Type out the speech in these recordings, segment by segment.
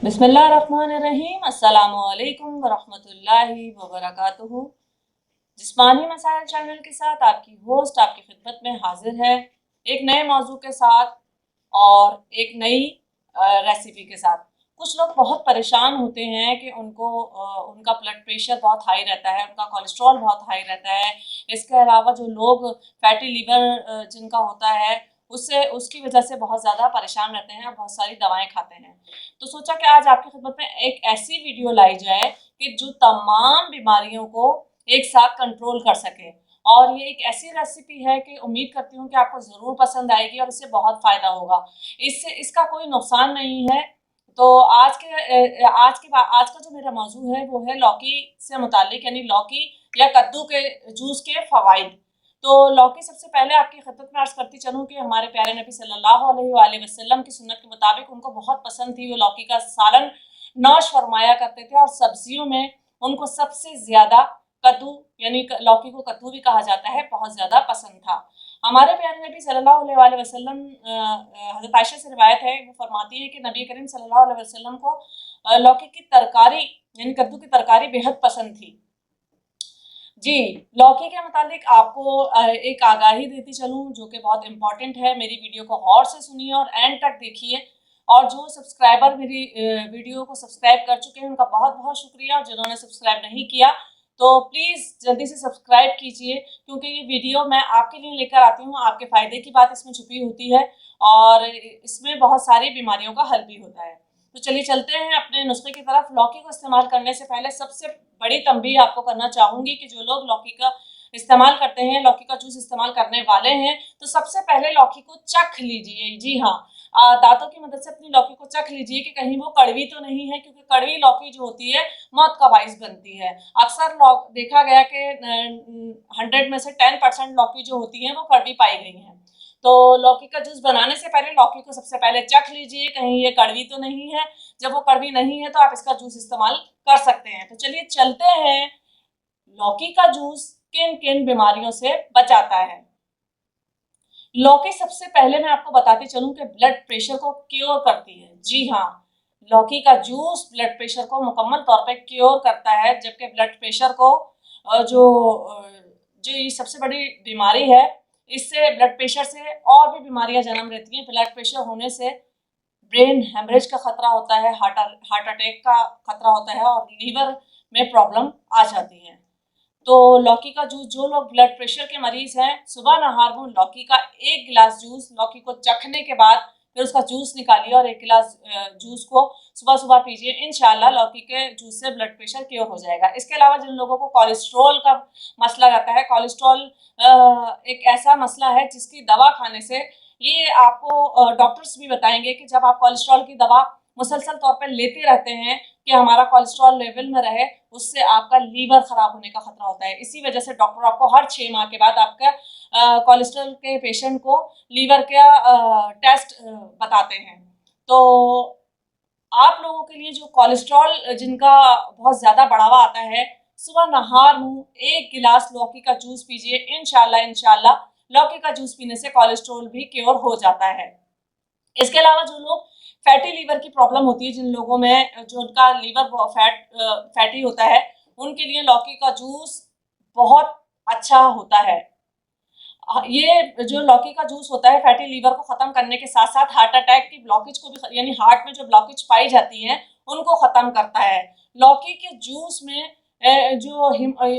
बिस्मिल्लाहिर्रहमानिर्रहीम। अस्सलामुअलैकुम वरहमतुल्लाहि वबरकातुहू। जिस्मानी मसाइल चैनल के साथ आपकी होस्ट आपकी खिदमत में हाजिर है, एक नए मौजू के साथ और एक नई रेसिपी के साथ। कुछ लोग बहुत परेशान होते हैं कि उनका ब्लड प्रेशर बहुत हाई रहता है, उनका कोलेस्ट्रॉल बहुत हाई रहता है। इसके अलावा जो लोग फैटी लीवर जिनका होता है उससे उसकी वजह से बहुत ज़्यादा परेशान रहते हैं और बहुत सारी दवाएं खाते हैं। तो सोचा कि आज आपकी खिदमत में एक ऐसी वीडियो लाई जाए कि जो तमाम बीमारियों को एक साथ कंट्रोल कर सके। और ये एक ऐसी रेसिपी है कि उम्मीद करती हूँ कि आपको ज़रूर पसंद आएगी और इससे बहुत फ़ायदा होगा। इससे इसका कोई नुकसान नहीं है। तो आज का जो मेरा मौजू है वो है लौकी से मुतालिक, यानी लौकी या कद्दू के जूस के फ़वाइद। तो लौकी सबसे पहले आपकी खिदमत में अर्ज़ करती चलूँ कि हमारे प्यारे नबी सल्लल्लाहु अलैहि वसल्लम की सुन्नत के मुताबिक उनको बहुत पसंद थी। वो लौकी का सालन नौश फरमाया करते थे और सब्जियों में उनको सबसे ज़्यादा कद्दू, यानी लौकी को कद्दू भी कहा जाता है, बहुत ज़्यादा पसंद था। हमारे प्यारे नबी सल्लल्लाहु अलैहि वसल्लम, हज़रत आयशा से रिवायत है, वो फरमाती है कि नबी करीम सल्लल्लाहु अलैहि वसल्लम को लौकी की तरकारी यानी कद्दू की तरकारी बेहद पसंद थी। जी, लौकी के मुतालिक आपको एक आगाही देती चलूँ जो कि बहुत इम्पोर्टेंट है। मेरी वीडियो को गौर से सुनिए और एंड तक देखिए। और जो सब्सक्राइबर मेरी वीडियो को सब्सक्राइब कर चुके हैं उनका बहुत बहुत शुक्रिया, और जिन्होंने सब्सक्राइब नहीं किया तो प्लीज़ जल्दी से सब्सक्राइब कीजिए, क्योंकि ये वीडियो मैं आपके लिए लेकर आती हूँ। आपके फ़ायदे की बात इसमें छुपी होती है और इसमें बहुत सारी बीमारियों का हल भी होता है। तो चलिए चलते हैं अपने नुस्खे की तरफ। लौकी को इस्तेमाल करने से पहले सबसे बड़ी तंबीह आपको करना चाहूँगी कि जो लोग लौकी का इस्तेमाल करते हैं, लौकी का जूस इस्तेमाल करने वाले हैं, तो सबसे पहले लौकी को चख लीजिए। जी हाँ, दांतों की मदद से अपनी लौकी को चख लीजिए कि कहीं वो कड़वी तो नहीं है, क्योंकि कड़वी लौकी जो होती है मौत का बाइस बनती है। अक्सर देखा गया कि 100 में से 10% लौकी जो होती है वो कड़वी पाई गई हैं। तो लौकी का जूस बनाने से पहले लौकी को सबसे पहले चख लीजिए कहीं ये कड़वी तो नहीं है। जब वो कड़वी नहीं है तो आप इसका जूस इस्तेमाल कर सकते हैं। तो चलिए चलते हैं, लौकी का जूस किन किन बीमारियों से बचाता है। लौकी सबसे पहले मैं आपको बताती चलूं कि ब्लड प्रेशर को क्योर करती है। जी हाँ, लौकी का जूस ब्लड प्रेशर को मुकम्मल तौर पे क्योर करता है, जबकि ब्लड प्रेशर को जो ये सबसे बड़ी बीमारी है, इससे ब्लड प्रेशर से और भी बीमारियां जन्म लेती हैं। ब्लड प्रेशर होने से ब्रेन हेमरेज का खतरा होता है, हार्ट अटैक का खतरा होता है और लीवर में प्रॉब्लम आ जाती है। तो लौकी का जूस, जो लोग ब्लड प्रेशर के मरीज हैं, सुबह नहार में लौकी का 1 गिलास जूस, लौकी को चखने के बाद फिर उसका जूस निकालिए और 1 गिलास जूस को सुबह सुबह पीजिए। इंशाल्लाह लौकी के जूस से ब्लड प्रेशर क्योर हो जाएगा। इसके अलावा जिन लोगों को कोलेस्ट्रॉल का मसला रहता है, कोलेस्ट्रॉल एक ऐसा मसला है जिसकी दवा खाने से, ये आपको डॉक्टर्स भी बताएंगे कि जब आप कोलेस्ट्रॉल की दवा मुसलसल तौर पर लेते रहते हैं कि हमारा कोलेस्ट्रॉल लेवल में रहे, उससे आपका लीवर खराब होने का खतरा होता है। इसी वजह से डॉक्टर आपको हर 6 माह के बाद आपका कोलेस्ट्रॉल के पेशेंट को लीवर का टेस्ट बताते हैं। तो आप लोगों के लिए जो कोलेस्ट्रॉल जिनका बहुत ज़्यादा बढ़ावा आता है, सुबह नहार मुँह 1 गिलास लौकी का जूस पीजिए। इंशाल्लाह लौकी का जूस पीने से कोलेस्ट्रॉल भी क्योर हो जाता है। इसके अलावा जो लोग फैटी लीवर की प्रॉब्लम होती है, जिन लोगों में जो उनका लीवर फैटी होता है, उनके लिए लौकी का जूस बहुत अच्छा होता है। ये जो लौकी का जूस होता है फैटी लीवर को खत्म करने के साथ साथ हार्ट अटैक की ब्लॉकेज को भी, यानी हार्ट में जो ब्लॉकेज पाई जाती है उनको खत्म करता है। लौकी के जूस में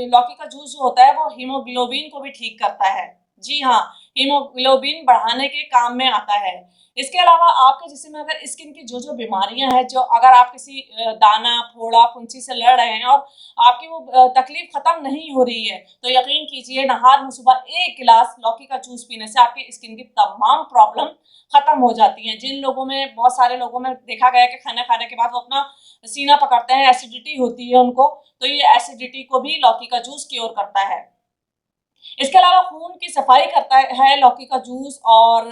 लौकी का जूस जो होता है वो हीमोग्लोबिन को भी ठीक करता है। जी हाँ, हीमोग्लोबिन बढ़ाने के काम में आता है। इसके अलावा आपके जिस्म में अगर स्किन की जो बीमारियां हैं, जो अगर आप किसी दाना फोड़ा फुंसी से लड़ रहे हैं और आपकी वो तकलीफ खत्म नहीं हो रही है, तो यकीन कीजिए नहार में सुबह 1 गिलास लौकी का जूस पीने से आपकी स्किन की तमाम प्रॉब्लम खत्म हो जाती हैं। जिन लोगों में, बहुत सारे लोगों में देखा गया कि खाना खाने के बाद वो अपना सीना पकड़ते हैं, एसिडिटी होती है उनको, तो ये एसिडिटी को भी लौकी का जूस क्योर करता है। इसके अलावा खून की सफाई करता है लौकी का जूस। और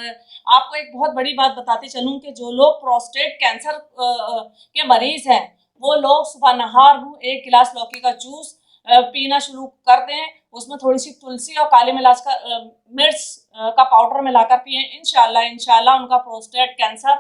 आपको एक बहुत बड़ी बात बताती चलूं कि जो लोग प्रोस्टेट कैंसर के मरीज हैं, वो लोग सुबह नहार मुँह 1 गिलास लौकी का जूस पीना शुरू कर दें। उसमें थोड़ी सी तुलसी और काली मिर्च का पाउडर मिलाकर पिए। इंशाल्लाह उनका प्रोस्टेट कैंसर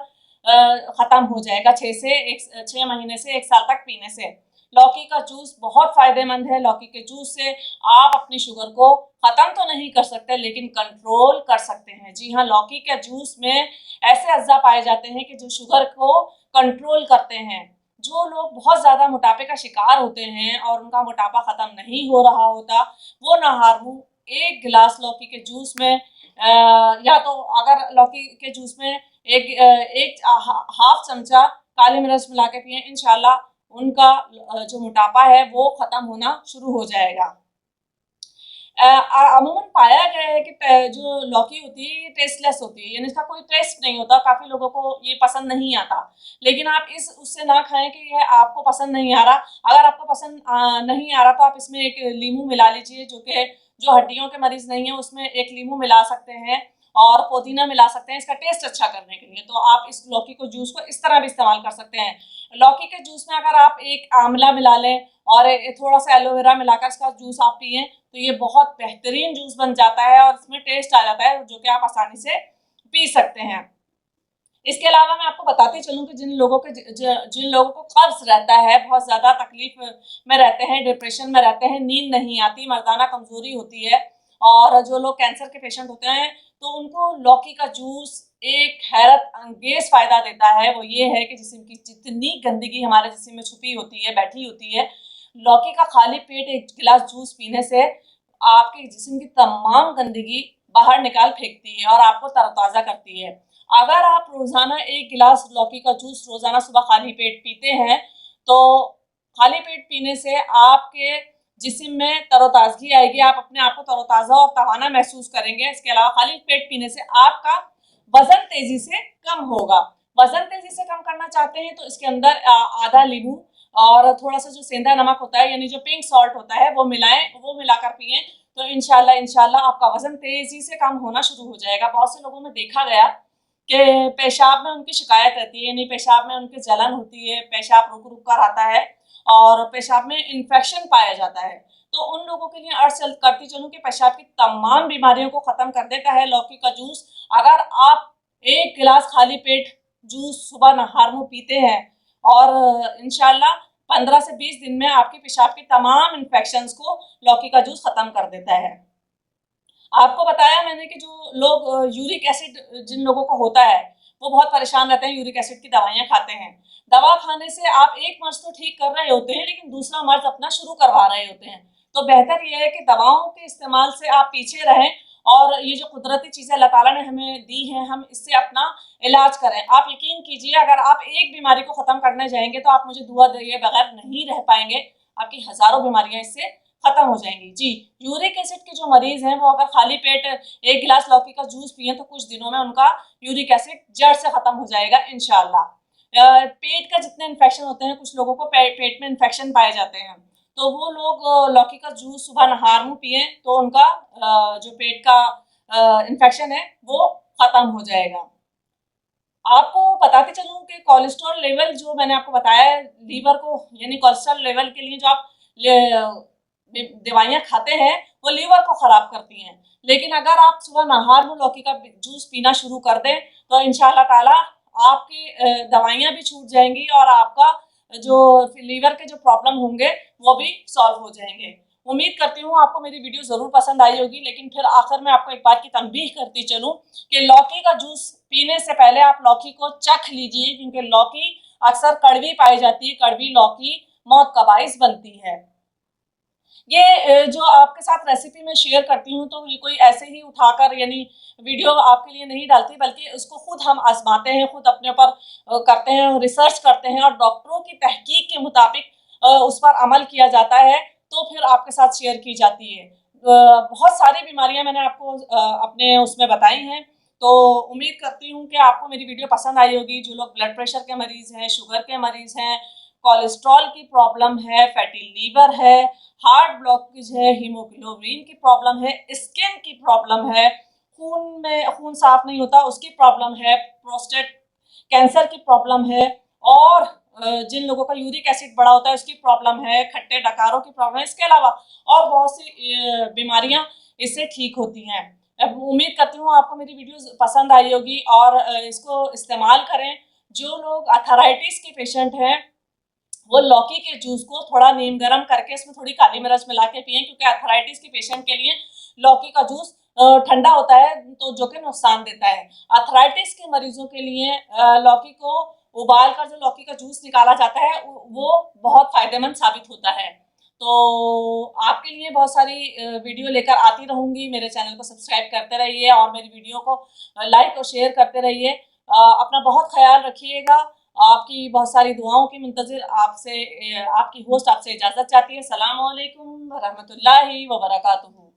ख़त्म हो जाएगा 6 महीने से 1 साल तक पीने से। लौकी का जूस बहुत फ़ायदेमंद है। लौकी के जूस से आप अपनी शुगर को ख़त्म तो नहीं कर सकते लेकिन कंट्रोल कर सकते हैं। जी हाँ, लौकी के जूस में ऐसे अज्जा पाए जाते हैं कि जो शुगर को कंट्रोल करते हैं। जो लोग बहुत ज़्यादा मोटापे का शिकार होते हैं और उनका मोटापा ख़त्म नहीं हो रहा होता, वो नाहारमू 1 गिलास लौकी के जूस में या तो अगर लौकी के जूस में एक हाफ चमचा काली मिर्च मिला के पिए, इंशाल्लाह उनका जो मोटापा है वो ख़त्म होना शुरू हो जाएगा। अमूमन पाया गया है कि जो लौकी होती है ये टेस्टलेस होती है, यानी इसका कोई टेस्ट नहीं होता। काफ़ी लोगों को ये पसंद नहीं आता, लेकिन आप उससे ना खाएं कि यह आपको पसंद नहीं आ रहा। अगर आपको पसंद नहीं आ रहा तो आप इसमें एक लीमू मिला लीजिए, जो हड्डियों के मरीज नहीं है उसमें एक लीमू मिला सकते हैं और पुदीना मिला सकते हैं इसका टेस्ट अच्छा करने के लिए। तो आप इस लौकी को जूस को इस तरह भी इस्तेमाल कर सकते हैं। लौकी के जूस में अगर आप एक आंवला मिला लें और थोड़ा सा एलोवेरा मिलाकर इसका जूस आप पिए तो ये बहुत बेहतरीन जूस बन जाता है और इसमें टेस्ट आ जाता है जो कि आप आसानी से पी सकते हैं। इसके अलावा मैं आपको बताती चलूँ कि जिन लोगों को कब्ज़ रहता है, बहुत ज़्यादा तकलीफ में रहते हैं, डिप्रेशन में रहते हैं, नींद नहीं आती, मर्दाना कमज़ोरी होती है और जो लोग कैंसर के पेशेंट होते हैं तो उनको लौकी का जूस एक हैरत अंगेज़ फ़ायदा देता है। वो ये है कि जिस्म की जितनी गंदगी हमारे जिस्म में छुपी होती है, बैठी होती है, लौकी का खाली पेट 1 गिलास जूस पीने से आपके जिस्म की तमाम गंदगी बाहर निकाल फेंकती है और आपको तरोताज़ा करती है। अगर आप रोज़ाना 1 गिलास लौकी का जूस रोज़ाना सुबह खाली पेट पीते हैं तो खाली पेट पीने से आपके जिस्म में तरोताज़गी आएगी, आप अपने आप को तरोताज़ा और तवाना महसूस करेंगे। इसके अलावा खाली पेट पीने से आपका वज़न तेज़ी से कम होगा। वज़न तेज़ी से कम करना चाहते हैं तो इसके अंदर आधा नींबू और थोड़ा-सा जो सेंधा नमक होता है यानी जो पिंक सॉल्ट होता है वो मिलाकर पिएँ तो इंशाल्लाह आपका वज़न तेज़ी से कम होना शुरू हो जाएगा। बहुत से लोगों में देखा गया कि पेशाब में उनकी शिकायत रहती है, यानी पेशाब में उनकी जलन होती है, पेशाब रुक-रुक कर आता है और पेशाब में इन्फेक्शन पाया जाता है। तो उन लोगों के लिए अर्ज़ करती चलूँ कि पेशाब की तमाम बीमारियों को ख़त्म कर देता है लौकी का जूस। अगर आप 1 गिलास खाली पेट जूस सुबह नहार में पीते हैं और इंशाल्लाह 15 से 20 दिन में आपके पेशाब की तमाम इन्फेक्शंस को लौकी का जूस ख़त्म कर देता है। आपको बताया मैंने कि जो लोग यूरिक एसिड जिन लोगों को होता है वो बहुत परेशान रहते हैं, यूरिक एसिड की दवाइयाँ खाते हैं। दवा खाने से आप एक मर्ज़ तो ठीक कर रहे होते हैं लेकिन दूसरा मर्ज़ अपना शुरू करवा रहे होते हैं। तो बेहतर ये है कि दवाओं के इस्तेमाल से आप पीछे रहें और ये जो कुदरती चीज़ें अल्लाह ताला ने हमें दी हैं हम इससे अपना इलाज करें। आप यकीन कीजिए अगर आप एक बीमारी को ख़त्म करने जाएँगे तो आप मुझे दुआ दिए बगैर नहीं रह पाएँगे। आपकी हज़ारों बीमारियाँ इससे ख़त्म हो जाएंगी। जी, यूरिक एसिड के जो मरीज हैं वो अगर खाली पेट 1 गिलास लौकी का जूस पिए तो कुछ दिनों में उनका यूरिक एसिड जड़ से ख़त्म हो जाएगा इंशाल्लाह। पेट का जितने इन्फेक्शन होते हैं, कुछ लोगों को पेट में इन्फेक्शन पाए जाते हैं तो वो लोग लौकी का जूस सुबह नहार में पिए तो उनका जो पेट का इन्फेक्शन है वो ख़त्म हो जाएगा। आपको बताते चलूँ कि कोलेस्ट्रॉल लेवल जो मैंने आपको बताया है, लीवर को यानी कोलेस्ट्रॉल लेवल के लिए जो आप दवाइयाँ खाते हैं वो लीवर को ख़राब करती हैं। लेकिन अगर आप सुबह नहार में लौकी का जूस पीना शुरू कर दें तो इंशाल्लाह ताला आपकी दवाइयाँ भी छूट जाएंगी और आपका जो लीवर के जो प्रॉब्लम होंगे वो भी सॉल्व हो जाएंगे। उम्मीद करती हूँ आपको मेरी वीडियो ज़रूर पसंद आई होगी, लेकिन फिर आखिर में आपको एक बात की तंबीह करती चलूँ कि लौकी का जूस पीने से पहले आप लौकी को चख लीजिए क्योंकि लौकी अक्सर कड़वी पाई जाती है। कड़वी लौकी मौत का बाइस बनती है। ये जो आपके साथ रेसिपी मैं शेयर करती हूँ तो ये कोई ऐसे ही उठाकर यानी वीडियो आपके लिए नहीं डालती, बल्कि उसको खुद हम आजमाते हैं, खुद अपने ऊपर करते हैं, रिसर्च करते हैं और डॉक्टरों की तहकीक के मुताबिक उस पर अमल किया जाता है तो फिर आपके साथ शेयर की जाती है। बहुत सारी बीमारियां मैंने आपको अपने उसमें बताई हैं तो उम्मीद करती हूँ कि आपको मेरी वीडियो पसंद आई होगी। जो लोग ब्लड प्रेशर के मरीज़ हैं, शुगर के मरीज़ हैं, कोलेस्ट्रॉल की प्रॉब्लम है, फैटी लीवर है, हार्ट ब्लॉकेज है, हीमोग्लोबिन की प्रॉब्लम है, स्किन की प्रॉब्लम है, खून में खून साफ नहीं होता उसकी प्रॉब्लम है, प्रोस्टेट कैंसर की प्रॉब्लम है और जिन लोगों का यूरिक एसिड बढ़ा होता है उसकी प्रॉब्लम है, खट्टे डकारों की प्रॉब्लम है, इसके अलावा और बहुत सी बीमारियां इससे ठीक होती हैं। अब उम्मीद करती हूँ आपको मेरी वीडियोस पसंद आई होगी और इसको इस्तेमाल करें। जो लोग अथराइटिस के पेशेंट हैं वो लौकी के जूस को थोड़ा नीम गर्म करके इसमें थोड़ी काली मिर्च मिला के पिए, क्योंकि अथराइटिस के पेशेंट के लिए लौकी का जूस ठंडा होता है तो जो कि नुकसान देता है। अथराइटिस के मरीजों के लिए लौकी को उबाल कर जो लौकी का जूस निकाला जाता है वो बहुत फायदेमंद साबित होता है। तो आपके लिए बहुत सारी वीडियो लेकर आती रहूंगी। मेरे चैनल को सब्सक्राइब करते रहिए और मेरी वीडियो को लाइक और शेयर करते रहिए। अपना बहुत ख्याल रखिएगा। आपकी बहुत सारी दुआओं की मुंतज़िर आपसे आपकी होस्ट आपसे इजाज़त चाहती है। सलाम अलैकुम व रहमतुल्लाहि व बरकातुहू।